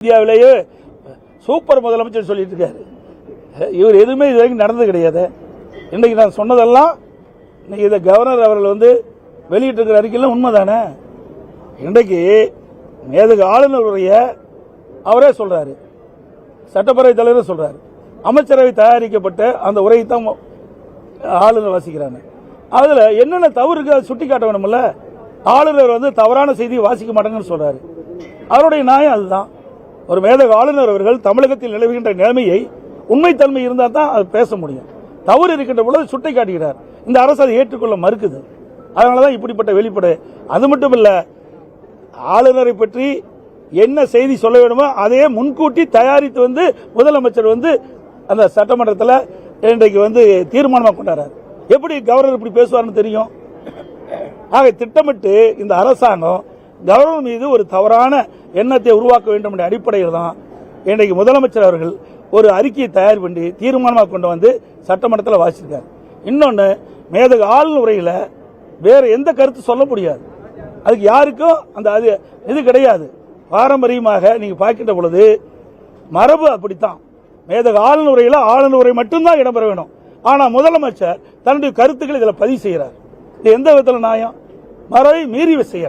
இந்தியாவிலேயே சூப்பர் முதலமைச்சர் சொல்லிட்டு இருக்காரு. இவர் எதுவுமே இது வரைக்கும் நடந்தது கிடையாது. இன்றைக்கு நான் சொன்னதெல்லாம் இன்னைக்கு இதை கவர்னர் அவர்கள் வெளியிட்டு இருக்கிற அறிக்கையில் உண்மைதானே. இன்றைக்கு மேதகு ஆளுநருடைய அவரே சொல்றாரு, சட்டப்பேரவை தலைவர் சொல்றாரு, அமைச்சரவை தயாரிக்கப்பட்ட அந்த உரையை தான் ஆளுநர் வாசிக்கிறாங்க. அதுல என்னென்ன தவறு இருக்கு அதை சுட்டி காட்ட வேணும்ல. ஆளுநர் தவறான செய்தியை வாசிக்க மாட்டாங்கன்னு சொல்றாரு. அவருடைய நியாயம் அதுதான். ஒரு மேதகு ஆளுநர் அவர்கள் தமிழகத்தில் நிலவுகின்ற நிலைமையை உண்மைத்தன்மை இருந்தால் தான் அது பேச முடியும். தவறு இருக்கின்ற பொழுது சுட்டி காட்டுகிறார். இந்த அரசு அதை ஏற்றுக்கொள்ள மறுக்குது. அதனாலதான் இப்படிப்பட்ட வெளிப்பாடு. அது மட்டும் இல்ல, ஆளுநரை பற்றி என்ன செய்தி சொல்ல வேண்டுமோ அதையே முன்கூட்டி தயாரித்து முதலமைச்சர் அந்த சட்டமன்றத்தில் இன்றைக்கு தீர்மானமாக கொண்டாடுறார். எப்படி கவர்னர் இப்படி பேசுவார்னு தெரியும். ஆக திட்டமிட்டு இந்த அரசாங்கம் கவர்னர் மீது ஒரு தவறான எண்ணத்தை உருவாக்க வேண்டும் என்ற அடிப்படையில் தான் இன்றைக்கு முதலமைச்சர் அவர்கள் ஒரு அறிக்கையை தயார் பண்ணி தீர்மானமாக கொண்டு சட்டமன்றத்தில் வாசிச்சிருக்கார். இன்னொன்று, மேதகு ஆளுநர் உரையில் வேற எந்த கருத்து சொல்ல முடியாது. அதுக்கு யாருக்கும் அந்த இது கிடையாது. பாரம்பரியமாக நீங்க பார்க்கின்ற பொழுது மரபு அப்படித்தான். மேதகு ஆளுநர் உரையில் ஆளுநர் உரை மட்டும்தான் இடம்பெற வேண்டும். ஆனா முதலமைச்சர் தன்னுடைய கருத்துக்களை இதில் பதிவு செய்கிறார். இது எந்த விதத்தில் நியாயம்? மரபை மீறி செயல்.